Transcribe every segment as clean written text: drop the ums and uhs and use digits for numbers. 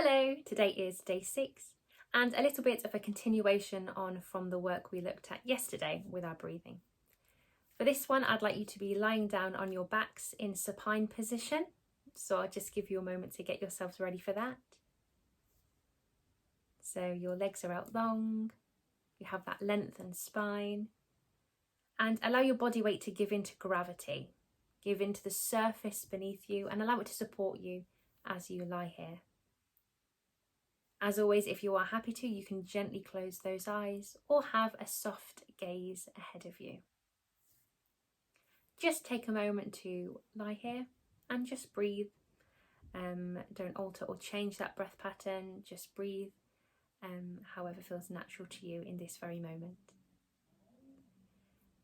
Hello, today is day 6 and a little bit of a continuation on from the work we looked at yesterday with our breathing. For this one, I'd like you to be lying down on your backs in supine position. So I'll just give you a moment to get yourselves ready for that. So your legs are out long, you have that lengthened spine, and allow your body weight to give into gravity. Give into the surface beneath you and allow it to support you as you lie here. As always, if you are happy to, you can gently close those eyes or have a soft gaze ahead of you. Just take a moment to lie here and just breathe. Don't alter or change that breath pattern, just breathe however feels natural to you in this very moment.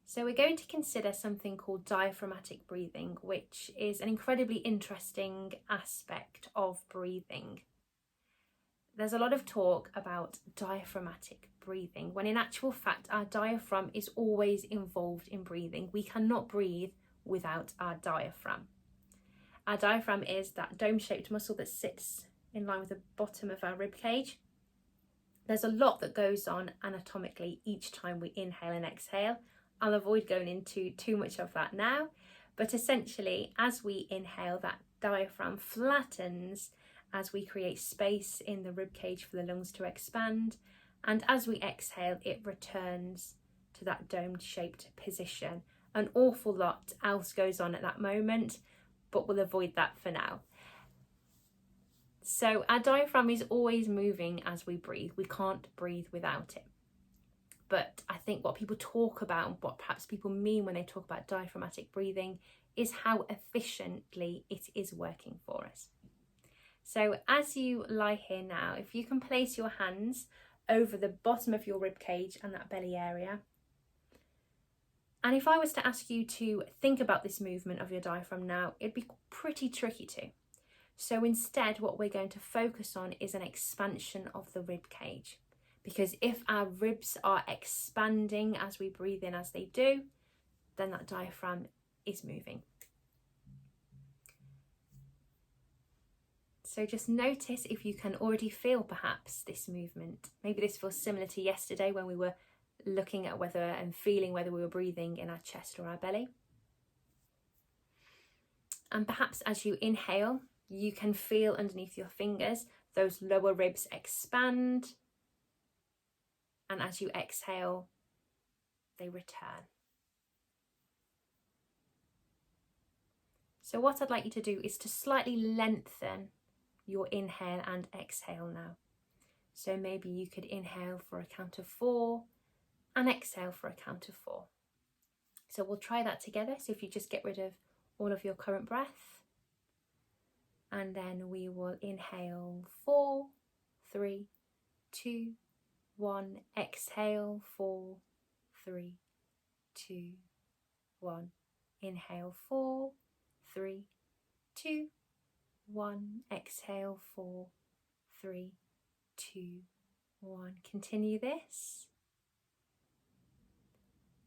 So we're going to consider something called diaphragmatic breathing, which is an incredibly interesting aspect of breathing. There's a lot of talk about diaphragmatic breathing, when in actual fact our diaphragm is always involved in breathing. We cannot breathe without our diaphragm. Our diaphragm is that dome-shaped muscle that sits in line with the bottom of our rib cage. There's a lot that goes on anatomically each time we inhale and exhale. I'll avoid going into too much of that now, but essentially as we inhale, that diaphragm flattens as we create space in the rib cage for the lungs to expand, and as we exhale it returns to that domed shaped position. An awful lot else goes on at that moment, but we'll avoid that for now. So our diaphragm is always moving as we breathe. We can't breathe without it. But I think what people talk about and what perhaps people mean when they talk about diaphragmatic breathing is how efficiently it is working for us. So as you lie here now, if you can place your hands over the bottom of your rib cage and that belly area. And if I was to ask you to think about this movement of your diaphragm now, it'd be pretty tricky to. So instead, what we're going to focus on is an expansion of the rib cage. Because if our ribs are expanding as we breathe in as they do, then that diaphragm is moving. So just notice if you can already feel perhaps this movement. Maybe this feels similar to yesterday when we were looking at whether and feeling whether we were breathing in our chest or our belly. And perhaps as you inhale, you can feel underneath your fingers those lower ribs expand. And as you exhale, they return. So what I'd like you to do is to slightly lengthen your inhale and exhale now. So maybe you could inhale for a count of 4 and exhale for a count of 4. So we'll try that together. So if you just get rid of all of your current breath, and then we will inhale 4, 3, 2, 1, exhale 4, 3, 2, 1, inhale 4, 3, 2, 1, exhale 4, 3, 2, 1. Continue this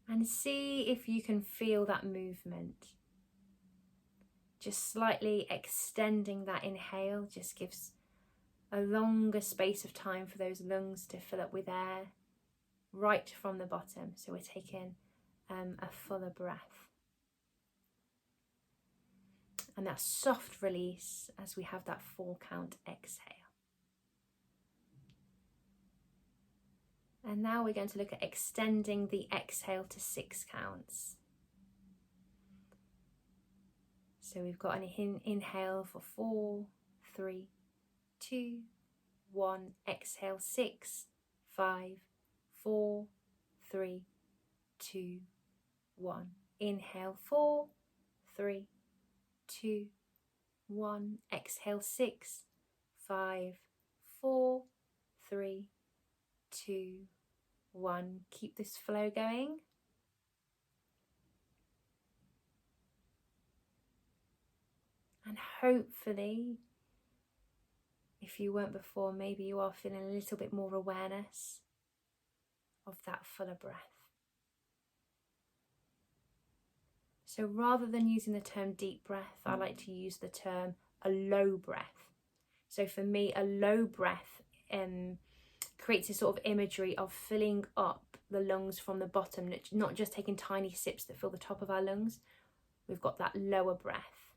and see if you can feel that movement. Just slightly extending that inhale just gives a longer space of time for those lungs to fill up with air right from the bottom. So we're taking a fuller breath. And that soft release as we have that 4 count exhale. And now we're going to look at extending the exhale to 6 counts. So we've got an inhale for 4, 3, 2, 1, exhale 6, 5, 4, 3, 2, 1. Inhale 4, 3, 2, 1. Exhale 6, 5, 4, 3, 2, 1. Keep this flow going. And hopefully, if you weren't before, maybe you are feeling a little bit more awareness of that fuller breath. So rather than using the term deep breath, I like to use the term a low breath. So for me, a low breath creates a sort of imagery of filling up the lungs from the bottom, not just taking tiny sips that fill the top of our lungs. We've got that lower breath.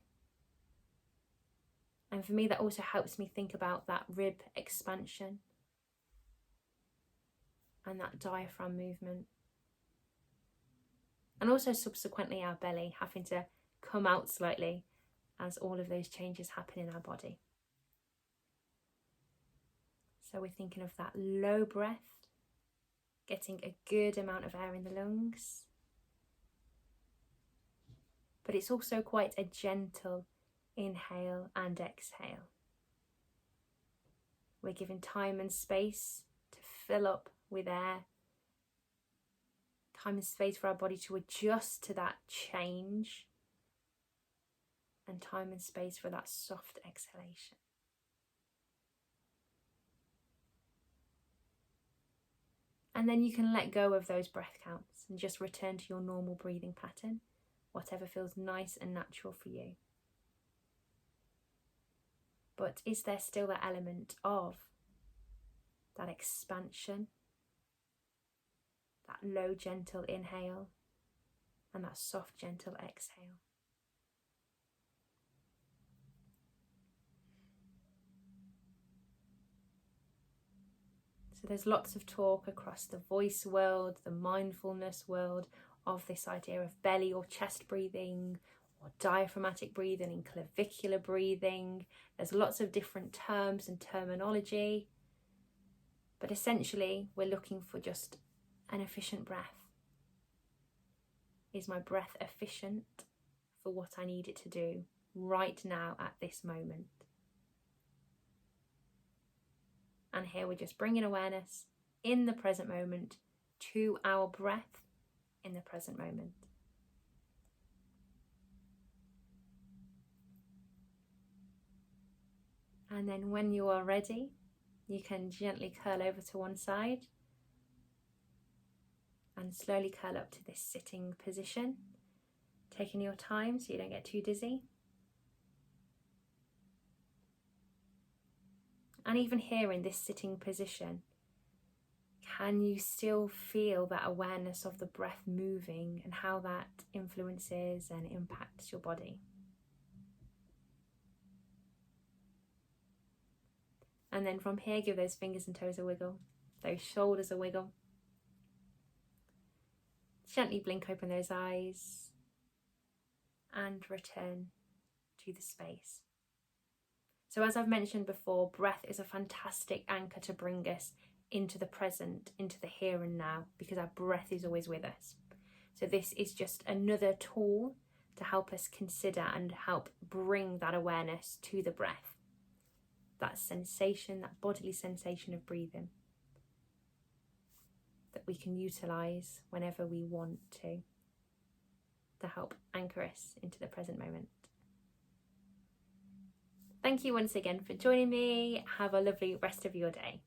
And for me, that also helps me think about that rib expansion and that diaphragm movement. And also subsequently our belly having to come out slightly as all of those changes happen in our body. So we're thinking of that low breath, getting a good amount of air in the lungs. But it's also quite a gentle inhale and exhale. We're giving time and space to fill up with air. Time and space for our body to adjust to that change. And time and space for that soft exhalation. And then you can let go of those breath counts and just return to your normal breathing pattern, whatever feels nice and natural for you. But is there still that element of that expansion, that low, gentle inhale, and that soft, gentle exhale? So there's lots of talk across the voice world, the mindfulness world, of this idea of belly or chest breathing, or diaphragmatic breathing and clavicular breathing. There's lots of different terms and terminology, but essentially we're looking for just an efficient breath. Is my breath efficient for what I need it to do right now at this moment? And here we're just bringing awareness in the present moment to our breath in the present moment. And then when you are ready, you can gently curl over to one side and slowly curl up to this sitting position, taking your time so you don't get too dizzy. And even here in this sitting position, can you still feel that awareness of the breath moving and how that influences and impacts your body? And then from here, give those fingers and toes a wiggle, those shoulders a wiggle. Gently blink open those eyes and return to the space. So as I've mentioned before, breath is a fantastic anchor to bring us into the present, into the here and now, because our breath is always with us. So this is just another tool to help us consider and help bring that awareness to the breath. That sensation, that bodily sensation of breathing that we can utilise whenever we want to help anchor us into the present moment. Thank you once again for joining me. Have a lovely rest of your day.